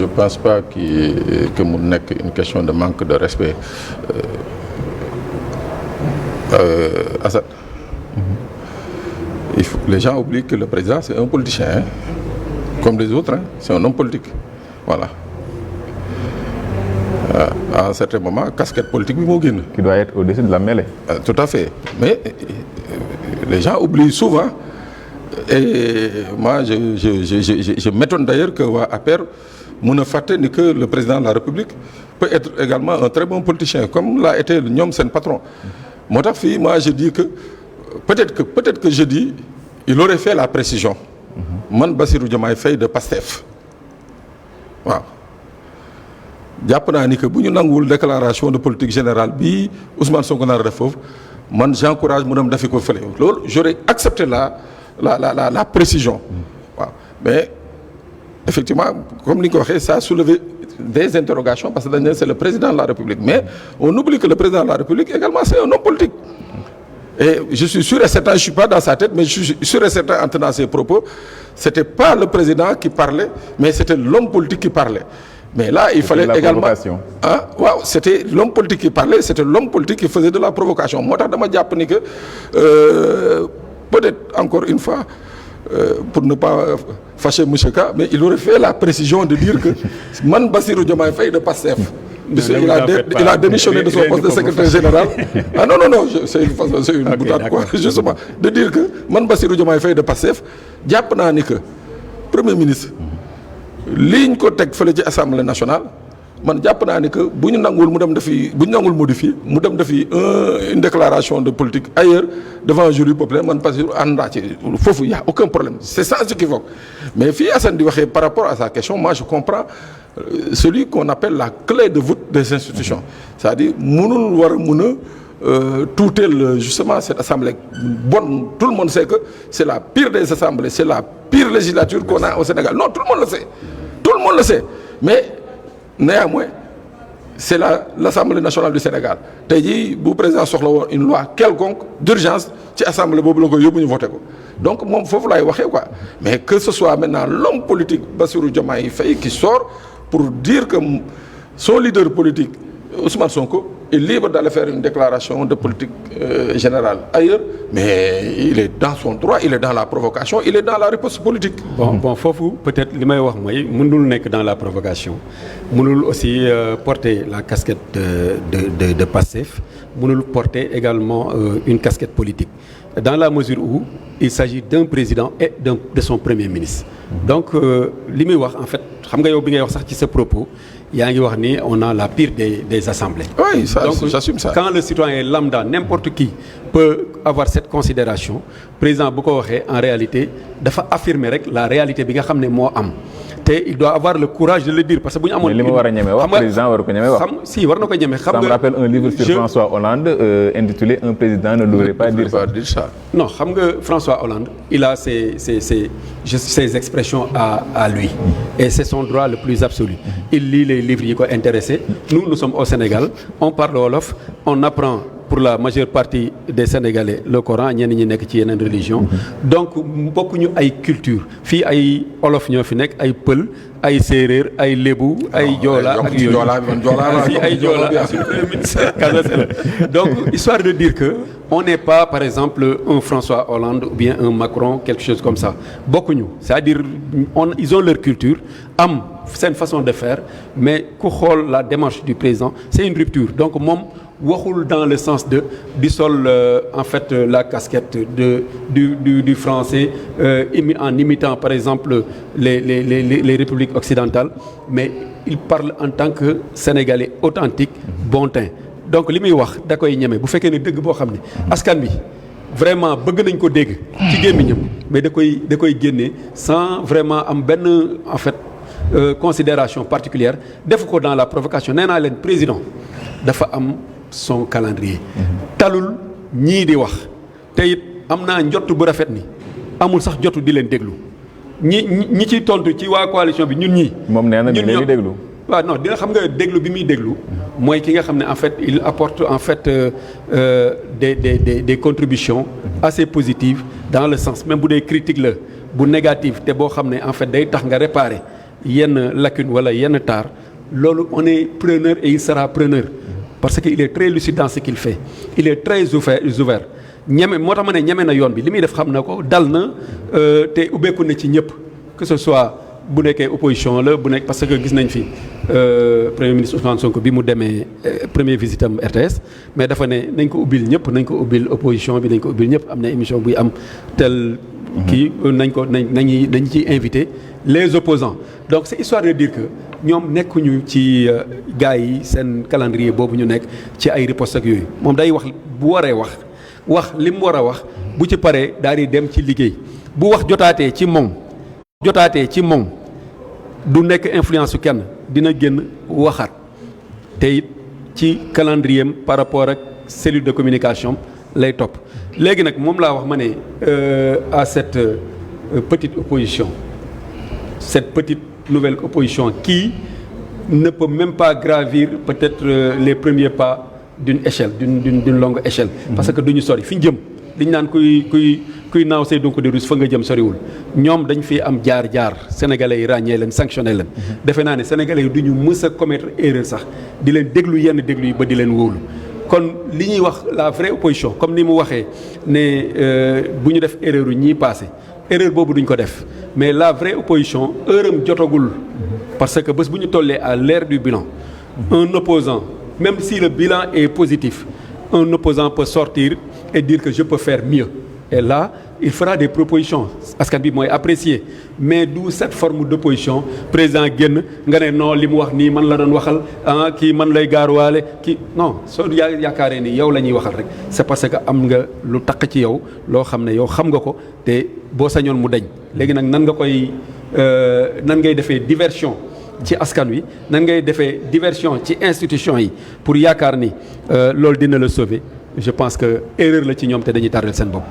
je pense pas que mu nekk une question de manque de respect. Assane. Les gens oublient que le président c'est un politicien, hein, comme les autres, hein, c'est un homme politique, voilà. À un certain moment casquette politique bi moo génn. Qui doit être au-dessus de la mêlée. Tout à fait, mais les gens oublient souvent et moi je m'étonne d'ailleurs que waa APR mën a fàtte ni que le président de la République peut être également un très bon politicien comme l'a été ñoom seen patron. moo tax fii moi je dis que peut-être que je dis il aurait fait la précision. Man Bassirou Diomaye Faye de PASTEF waaw. jàpp naa ni que bu ñu nanguwul déclaration de politique générale bi Ousmane Sonko nar a def foofu man j'encourage mu dem defi ko fële loolu j'aurais accepté la précision waaw mais effectivement comme ni nga ko waxee ça a soulevé des interrogations parce que dañ ne c'est le président de la République mais on oublie que le président de la République également c'est un homme politique et je suis sûr et certain je suis pas dans sa tête mais je suis sûr et certain en tenant ses propos c'était pas le président qui parlait mais c'était l'homme politique qui parlait. Mais là il fallait également ah waaw c'était l'homme politique qui parlait c'était l'homme politique qui faisait de la provocation moo tax dama jàpp ni que peut-être encore une fois pour ne pas fâcher monsieur Ka mais il aurait fait la précision de dire que man Bassirou Diomaye Faye de PASTEF il a démissionné de son poste de secrétaire général ah non c'est une boutade quoi justement de dire que man Bassirou Diomaye Faye de PASTEF jàpp naa ni que premier ministre liñ ko teg fële ci assemblée nationale man jàpp naa ni que bu ñu nanguwul mu dem defi bu ñu nanguwul modifier mu dem defi une déclaration de politique ailleurs devant un jury populaire man parce que ànd naa ci foofu y a aucun problème c'est sans équivoque mais fii Assane di waxee par rapport à sa question moi je comprends celui qu'on appelle la clé de voûte des institutions c'est-à-dire mënul war a mën a tuuteel justement cette assemblée bonne tout le monde sait que c'est la pire des assemblées c'est la pire législature qu'on a au Sénégal non tout le monde le sait mais néanmoins c'est l'Assemblée nationale du Sénégal tey jii bu président soxla woon une loi quelconque d'urgence ci assemblée boobu la ko yóbbu ñu voté ko donc moom foofu laay waxee quoi mais que ce soit maintenant l'homme politique Bassirou Diomaye Faye qui sort pour dire que son leader politique Ousmane Sonko est libre d'aller faire une déclaration de politique générale ailleurs mais il est dans son droit il est dans la provocation il est dans la riposte politique. Bon foofu peut-être li may wax mooy mënul nekk dans la provocation mënul aussi porter la casquette de Pastef mënul porter également une casquette politique dans la mesure où il s'agit d'un président et de son premier ministre. Donc li muy wax en fait xam nga yow bi ngay wax sax ci sa propos. yaa ngi wax ni on a la pire des assemblées. Oui, ça, donc j'assume ça. Quand le citoyen lambda n'importe qui peut avoir cette considération président bu ko waxee en réalité dafa affirmer rek la réalité bi nga xam ne moo am te il doit avoir le courage de le dire parce que bu ñu amoon. mais li mu war a ñeme wax président war ko ñeme wax. si war na ko ñeme xam nga. ça me rappelle un livre sur François Hollande intitulé Un président ne devrait pas dire ça. Non xam nga François Hollande il a ses expressions à lui et c'est son droit le plus absolu. Il lit les livres yi ko intéressé nous sommes au Sénégal on parle wolof on apprend pour la majeure partie des Sénégalais le Coran ñenn ñi nekk ci yeneen religion donc bokkuñu ay culture fii ay olof ñoo fi nekk ay pël ay séeréer ay lébu ay joola ak yooyu fii ay joola donc histoire de dire que on n'est pas par exemple un François Hollande ou bien un Macron quelque chose comme ça bokkuñu c'est-à-dire ils ont leur culture am seen façon de faire mais ku xool la démarche du président c'est une rupture donc moom waxul dans le sens de du sol en fait la casquette du français en imitant par exemple les républiques occidentales mais il parle en tant que sénégalais authentique bon teint donc li muy wax da koy ñeme bu fekkee ne dëgg boo xam ne askan bi vraiment bëgg nañ ko dégg ci gémmiñam mais da koy génne sans vraiment am benn en fait considération particulière def ko dans la provocation nee naa leen président dafa am son calendrier talul ñii di wax te it am naa njott bu rafet ni amul sax jotu di leen déglu ñi ciy tontu ci waa coalition bi ñun ñii. moom nee na ñu déglu. waaw non dina xam nga déglu bi muy déglu mooy ki nga xam ne en fait il apporte en fait des contributions assez positives dans le sens même bu dee critique la bu négative te boo xam ne en fait day tax nga réparer yenn lacune wala yenn tard loolu on est preneur et il sera preneur parce que il est très lucide dans ce qu'il fait il est très ouvert ñeme moo tax ma ne ñeme na yoon bi li muy def xam na ko dal na te ubbeeku na ci ñëpp que ce soit bu nekkee opposition la bu nekk parce que gis nañ fi premier ministre Ousmane Sonko bi mu demee premier visite am RTS mais dafa ne nañ ko ubbil ñëpp nañ ko ubbil opposition bi nañ ko ubbil ñëpp am na émission buy am tel kii nañ ciy invité les opposants donc c'est histoire de dire que ñoom nekkuñu ci gars yi seen calendrier boobu ñu nekk ci ay riposte ak yooyu moom day wax bu waree wax li mu war a wax bu ci paree daal di dem ci liggéey bu wax jotaatee ci moom du nekk influence su kenn dina génn waxaat te it ci calendrier am par rapport ak cellule de communication lay topp léegi nag moom laa wax ma ne à cette petite opposition cette petite nouvelle opposition qui ne peut même pas gravir peut-être les premiers pas d'une échelle d'une longue échelle parce que duñu sori fi ñu jëm liñ naan kuy naaw say donc de russe fa nga jëm soriwul ñoom dañ fi am jaar sénégalais yi ràññee leen sanctionné leen defe naa ne sénégalais yi duñu mës a commettre erreur sax di leen déglu yenn déglu yi ba di leen wóolu kon li ñuy wax la vraie opposition comme ni mu waxee ne bu ñu def erreur yu ñii passé erreur boobu duñ ko def mais la vraie opposition heuram jotagul parce que bés bu ñu tollee à l'ère du bilan un opposant même si le bilan est positif un opposant peut sortir et dire que je peux faire mieux et là il fera des propositions askan bi mooy apprécier mais d'où cette forme d'opposition président génn nga ne non li mu wax nii man la doon waxal kii man lay gaaruwaale kii non soo yaakaaree ni yow la ñuy waxal rek c'est parce que am nga lu taq ci yow loo xam ne yow xam nga ko te boo sañoon mu deñ léegi nag nan ngay defee diversion ci askan wi nan ngay defee diversion ci institution yi pour yaakaar ni loolu dina la sauver je pense que erreur la ci ñoom te dañuy tardel seen bopp.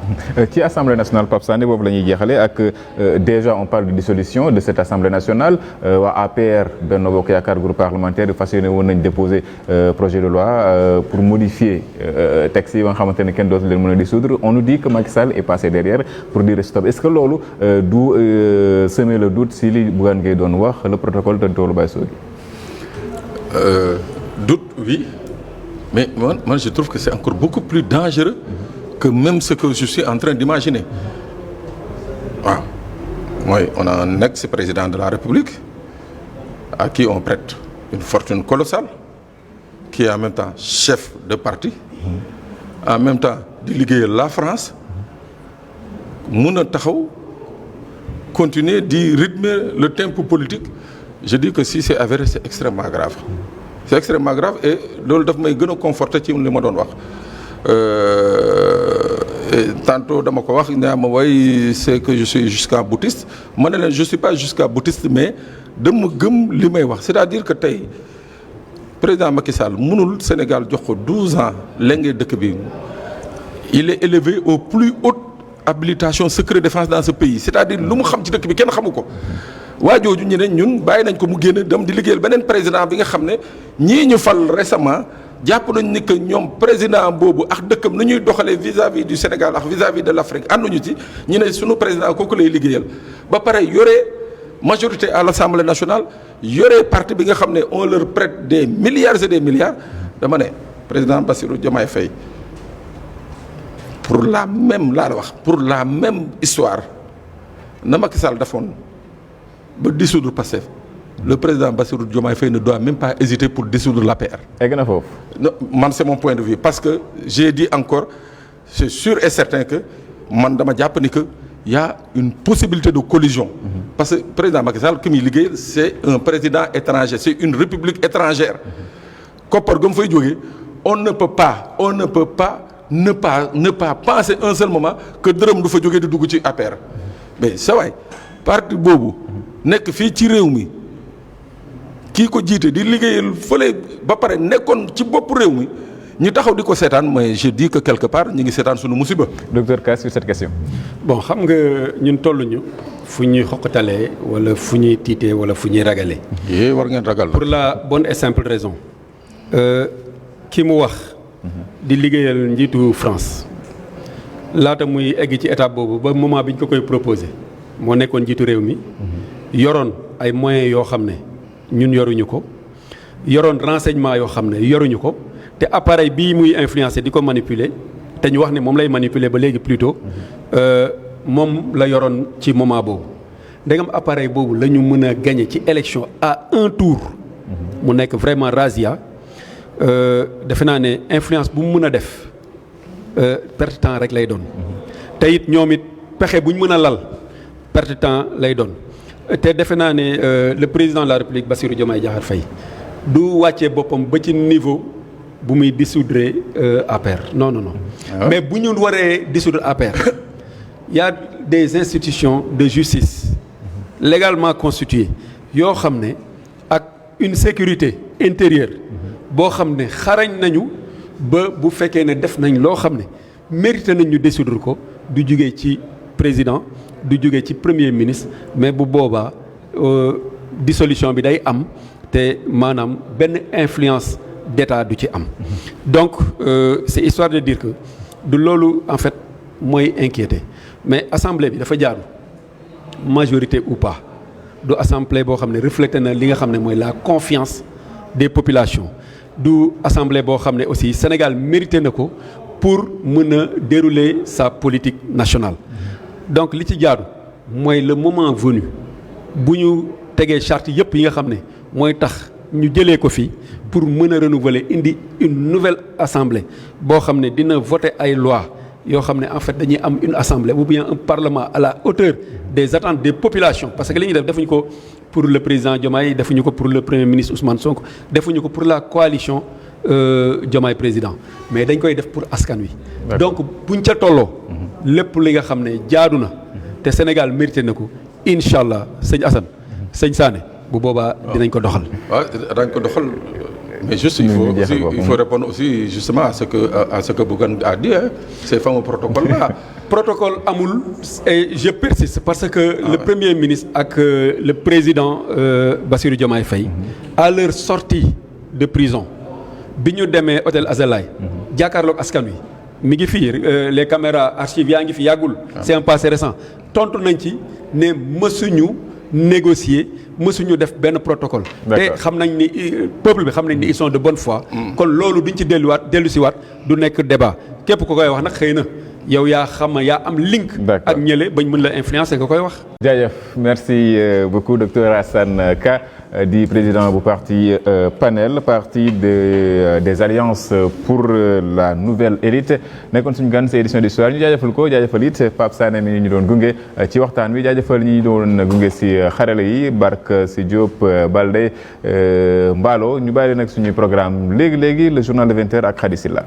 ci assemblée nationale Pape Sané boobu la ñuy jeexalee ak déjà on parle de dissolution de cette assemblée nationale waa APR Benno Bokk Yaakaar groupe parlementaire fas yéene woon nañ déposer projet de loi pour modifier texte yi ba nga xamante ne kenn dootu leen mën a dissoudre on nous dit que Macky Sall est passé derrière pour dire stop est-ce que loolu du semer le doute si li Bougane Gueye doon wax le protocole de Tolu Baye Sogui. Doute oui. Mais moi, je trouve que c'est encore beaucoup plus dangereux que même ce que je suis en train d'imaginer. Ah. Moi, on a un ex-président de la République à qui on prête une fortune colossale, qui est en même temps chef de parti, en même temps délégué la France, Mouna Tahaou, continuer d'y rythmer le tempo politique. Je dis que si c'est avéré, c'est extrêmement grave. C'est extrêmement grave et loolu daf may gën a conforter ci li ma doon wax tantôt dama ko wax ne ma way c'est que je suis jusqu'à boutiste ma ne leen je suis pas jusqu'à boutiste mais dama gëm li may wax c'est-à-dire que tey président Macky Sall mënul Sénégal jox ko 12 ans lenge dëkk bi il est élevé au plus haute habilitation secret défense dans ce pays c'est-à-dire lu mu xam ci dëkk bi kenn xamu ko waa jooju ñu ne ñun bàyyi nañ ko mu génn dem di liggéeyal beneen président bi nga xam ne ñii ñu fal récemment jàpp nañ ni que ñoom président boobu ak dëkkam nu ñuy doxalee vis-à-vis du Sénégal ak vis-à-vis de l'Afrique ànduñu ci ñu ne sunu président kooku lay liggéeyal ba pare yore majorité à l'Assemblée nationale yore parti bi nga xam ne on leur prête des milliards et des milliards dama ne président Bassirou Diomaye Faye pour la même laa la wax pour la même histoire na Macky Sall defoon ba dissoudre Pastef le président Bassirou Diomaye Faye ne doit même pas hésiter pour dissoudre l'APR. egg na foofu. non man c'est mon point de vue parce que j'ai dit encore c'est sûr et certain que man dama jàpp ni que y a une possibilité de collision. Parce que président Macky Sall ki muy liggéey c'est un président étranger c'est une république étrangère. koppar ga mu fay jógee on ne peut pas ne pas penser un seul moment que dërëm du fa jógee di dugg ci APR mais sa waay parti boobu. nekk fii ci réew mi kii ko jiite di liggéeyal fële ba pare nekkoon ci bopp réew mi ñu taxaw di ko seetaan mais je dis que quelque part ñu ngi seetaan sunu musiba. Docteur Ka sur cette question. bon xam nga ñun tolluñu fu ñuy xoqatalee wala fu ñuy tiitee wala fu ñuy ragalee. war ngeen ragal. pour la bonne et simple raison ki mu wax. di liggéeyal njiitu France laata muy egg ci étape boobu ba moment bi ñu ko koy proposé moo nekkoon njiitu réew mi. yoroon ay moyens yoo xam ne ñun yoruñu ko yoroon renseignement yoo xam ne yoruñu ko te appareil bii muy influencer di ko manipuler te ñu wax ne moom lay manipuler ba léegi plutôt moom la yoroon ci moment boobu ndegam appareil boobu la ñu mën a gagner ci élection à un tour mu nekk vraiment razzia defe naa ne influence bu mu mën a def perte temps rek lay doon te it ñoom it pexe bu ñu mën a lal perte temps lay doon te defe naa ne le président de la République Bassirou Diomaye Diakhar Faye du wàccee boppam ba ci niveau bu muy dissoudre APR non non non. Mais bu ñu waree dissoudre APR y a des institutions de justice légalement constituées yoo xam ne ak une sécurité intérieure boo xam ne xarañ nañu ba bu fekkee ne def nañ loo xam ne mérité nañ ñu dissoudre ko du jugee ci président du jugee ci premier ministre mais bu boobaa dissolution bi day am te maanaam benn influence d'État du ci am donc c'est histoire de dire que du loolu en fait mooy inquiété mais assemblée bi dafa jaaru majorité ou pas du assemblée boo xam ne reflété na li nga xam ne mooy la confiance des populations du assemblée boo xam ne aussi Sénégal mérité na ko pour mën a dérouler sa politique nationale donc li ci jaaru mooy le moment venu bu ñu tegee charte yëpp yi nga xam ne mooy tax ñu jëlee ko fii pour mën a renouveler indi une nouvelle assemblée boo xam ne dina voter ay lois yoo xam ne en fait dañuy am une assemblée ou bien un parlement à la hauteur des attentes des populations parce que li ñuy def defuñu ko pour le président Diomaye defuñu ko pour le premier ministre Ousmane Sonko defuñu ko pour la coalition Diomaye président mais dañ koy def pour askan wi. donc buñ ca tolloo. lépp li nga xam ne jaadu na te Sénégal mérité na ko incha allah sëñ Assane sëñ Sané bu boobaa dinañ ko doxal. waaw dinañ ko doxal. Mais juste, il faut répondre aussi justement à ce que Bougane a dit, hein, ces fameux protocoles-là. Protocole amul et je persiste parce que le Premier ministre ak le président Bassirou Diomaye Faye à leur sortie de prison bi ñu demee hôtel Azalaï jàkkaarloog askan wi mi ngi fii les caméras archives yaa ngi fi yàggul c'est un passé récent tontu nañ ci ne mësuñu négocier mësuñu def benn protocole te xam nañ ni peuple bi xam nañ ni ils sont de bonne foi kon loolu duñ ci dellu siwaat du nekk débat képp ko koy wax nag xëy na yow yaa xam yaa am link ak ñële bañ mën la influencer nga koy wax. jaajëf merci beaucoup docteur Assane Ka di président bu parti PANEL parti des alliances pour la nouvelle élite nekkoon suñu gan si édition d'histoire ñu jaajëfal ko jaajëfal it Pape Sané mi ñu doon gunge ci waxtaan wi jaajëfal ñi doon gunge si xarala yi Bark si Diop Balde Mballo ñu bàyyi nag suñuy programme léegi le journal de 20h ak Khady Silla